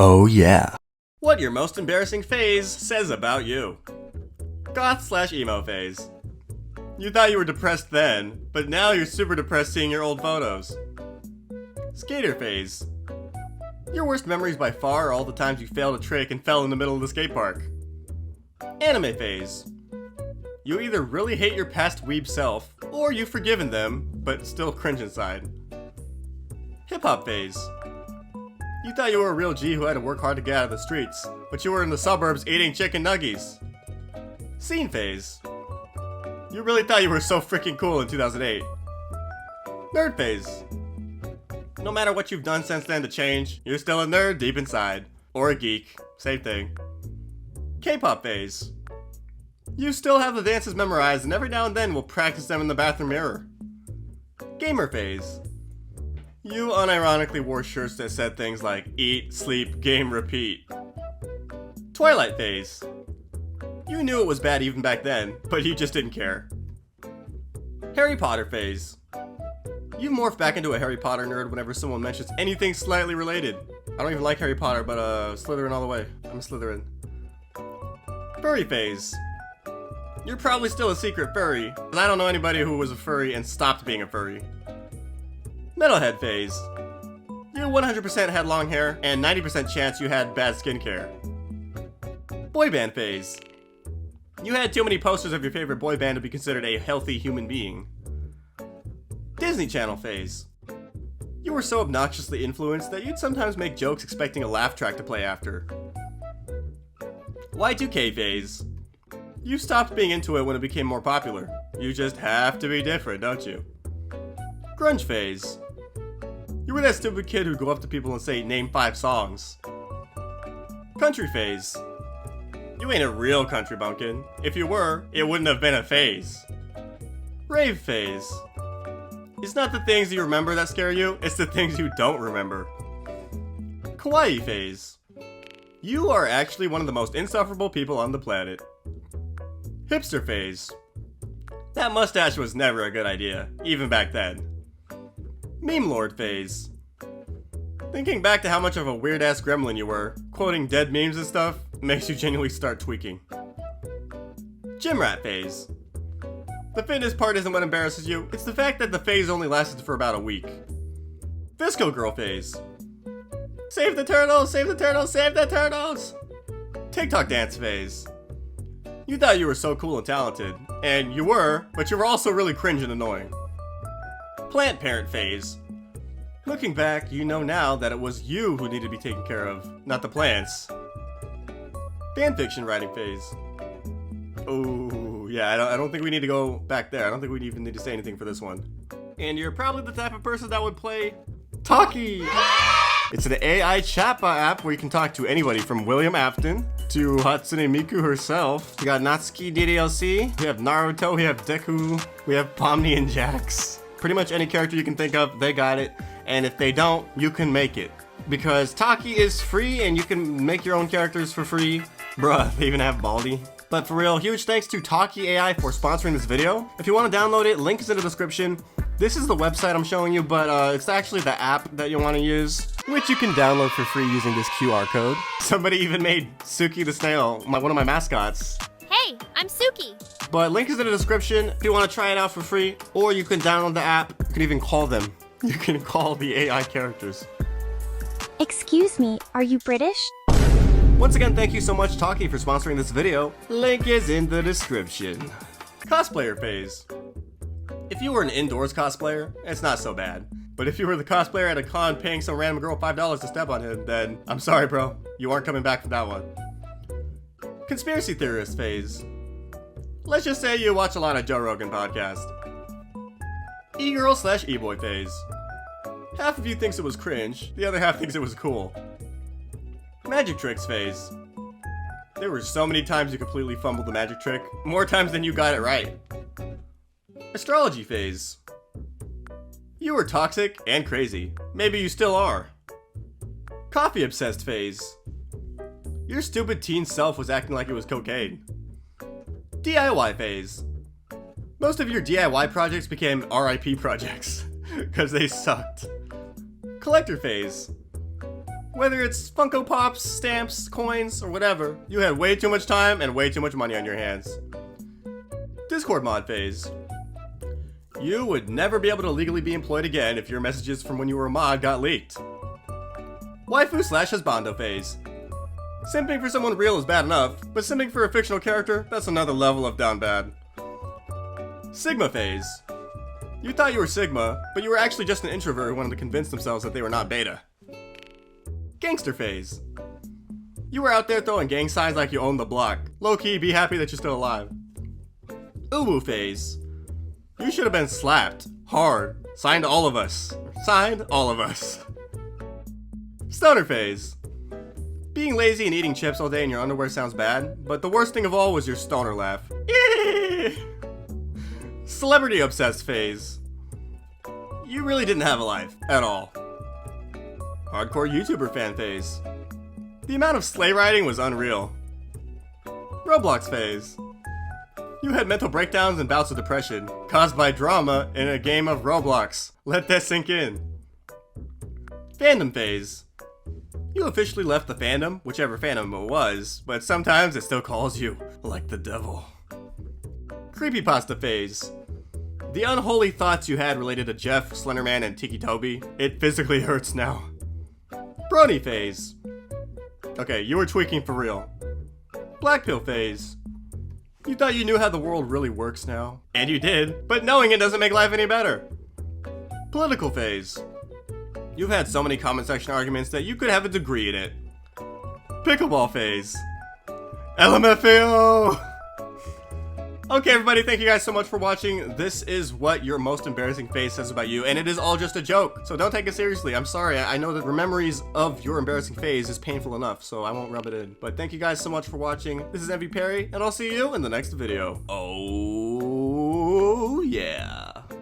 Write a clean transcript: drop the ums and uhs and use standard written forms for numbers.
Oh yeah. What your most embarrassing phase says about you. Goth/emo phase. You thought you were depressed then, but now you're super depressed seeing your old photos. Skater phase. Your worst memories by far are all the times you failed a trick and fell in the middle of the skate park. Anime phase. You either really hate your past weeb self, or you've forgiven them, but still cringe inside. Hip hop phase. You thought you were a real G who had to work hard to get out of the streets, but you were in the suburbs eating chicken nuggies. Scene phase. You really thought you were so freaking cool in 2008. Nerd phase. No matter what you've done since then to change, you're still a nerd deep inside. Or a geek. Same thing. K-pop phase. You still have the dances memorized and every now and then will practice them in the bathroom mirror. Gamer phase. You unironically wore shirts that said things like eat, sleep, game, repeat. Twilight phase. You knew it was bad even back then, but you just didn't care. Harry Potter phase. You morph back into a Harry Potter nerd whenever someone mentions anything slightly related. I don't even like Harry Potter, but Slytherin all the way. I'm a Slytherin. Furry phase. You're probably still a secret furry, but I don't know anybody who was a furry and stopped being a furry. Metalhead phase. You 100% had long hair, and 90% chance you had bad skincare. Boy band phase. You had too many posters of your favorite boy band to be considered a healthy human being. Disney Channel phase. You were so obnoxiously influenced that you'd sometimes make jokes expecting a laugh track to play after. Y2K phase. You stopped being into it when it became more popular. You just have to be different, don't you? Grunge phase. You were that stupid kid who'd go up to people and say, name 5 songs. Country phase. You ain't a real country bumpkin. If you were, it wouldn't have been a phase. Rave phase. It's not the things you remember that scare you, it's the things you don't remember. Kawaii phase. You are actually one of the most insufferable people on the planet. Hipster phase. That mustache was never a good idea, even back then. Meme lord phase. Thinking back to how much of a weird ass gremlin you were, quoting dead memes and stuff, makes you genuinely start tweaking. Gym rat phase. The fitness part isn't what embarrasses you, it's the fact that the phase only lasted for about a week. Visco girl phase. Save the turtles, save the turtles, save the turtles! TikTok dance phase. You thought you were so cool and talented, and you were, but you were also really cringe and annoying. Plant parent phase. Looking back, you know now that it was you who needed to be taken care of, not the plants. Fanfiction writing phase. Oh, yeah, I don't think we need to go back there. I don't think we even need to say anything for this one. And you're probably the type of person that would play Talkie! It's an AI chatbot app where you can talk to anybody from William Afton to Hatsune Miku herself. We got Natsuki DDLC, we have Naruto, we have Deku, we have Pomni and Jax. Pretty much any character you can think of, they got it. And if they don't, you can make it. Because Talkie is free and you can make your own characters for free. Bruh, they even have Baldi. But for real, huge thanks to Talkie AI for sponsoring this video. If you want to download it, link is in the description. This is the website I'm showing you, but it's actually the app that you want to use, which you can download for free using this QR code. Somebody even made Suki the snail, one of my mascots. Hey, I'm Suki. But link is in the description if you want to try it out for free, or you can download the app. You can even call them. You can call the AI characters. Excuse me, are you British? Once again, thank you so much, Talkie, for sponsoring this video. Link is in the description. Cosplayer phase. If you were an indoors cosplayer, it's not so bad. But if you were the cosplayer at a con paying some random girl $5 to step on him, then I'm sorry, bro. You aren't coming back from that one. Conspiracy theorist phase. Let's just say you watch a lot of Joe Rogan podcast. E-girl/e-boy phase. Half of you thinks it was cringe, the other half thinks it was cool. Magic tricks phase. There were so many times you completely fumbled the magic trick, more times than you got it right. Astrology phase. You were toxic and crazy. Maybe you still are. Coffee obsessed phase. Your stupid teen self was acting like it was cocaine. DIY phase. Most of your DIY projects became RIP projects, because they sucked. Collector phase. Whether it's Funko Pops, stamps, coins, or whatever, you had way too much time and way too much money on your hands. Discord mod phase. You would never be able to legally be employed again if your messages from when you were a mod got leaked. Waifu/husbando phase. Simping for someone real is bad enough, but simping for a fictional character, that's another level of down bad. Sigma phase. You thought you were Sigma, but you were actually just an introvert who wanted to convince themselves that they were not Beta. Gangster phase. You were out there throwing gang signs like you owned the block. Low-key, be happy that you're still alive. Uwu phase. You should have been slapped. Hard. Signed all of us. Signed all of us. Stoner phase. Being lazy and eating chips all day in your underwear sounds bad, but the worst thing of all was your stoner laugh. Celebrity obsessed phase. You really didn't have a life. At all. Hardcore YouTuber fan phase. The amount of sleigh riding was unreal. Roblox phase. You had mental breakdowns and bouts of depression, caused by drama in a game of Roblox. Let that sink in. Fandom phase. You officially left the fandom, whichever fandom it was, but sometimes it still calls you like the devil. Creepypasta phase. The unholy thoughts you had related to Jeff, Slenderman, and Tiki Toby, it physically hurts now. Brony phase. Okay, you were tweaking for real. Black pill phase. You thought you knew how the world really works now. And you did, but knowing it doesn't make life any better. Political phase. You've had so many comment section arguments that you could have a degree in it. Pickleball phase. LMFAO! Okay, everybody, thank you guys so much for watching. This is what your most embarrassing phase says about you, and it is all just a joke, so don't take it seriously. I'm sorry, I know that the memories of your embarrassing phase is painful enough, so I won't rub it in. But thank you guys so much for watching. This is MVPerry, and I'll see you in the next video. Oh.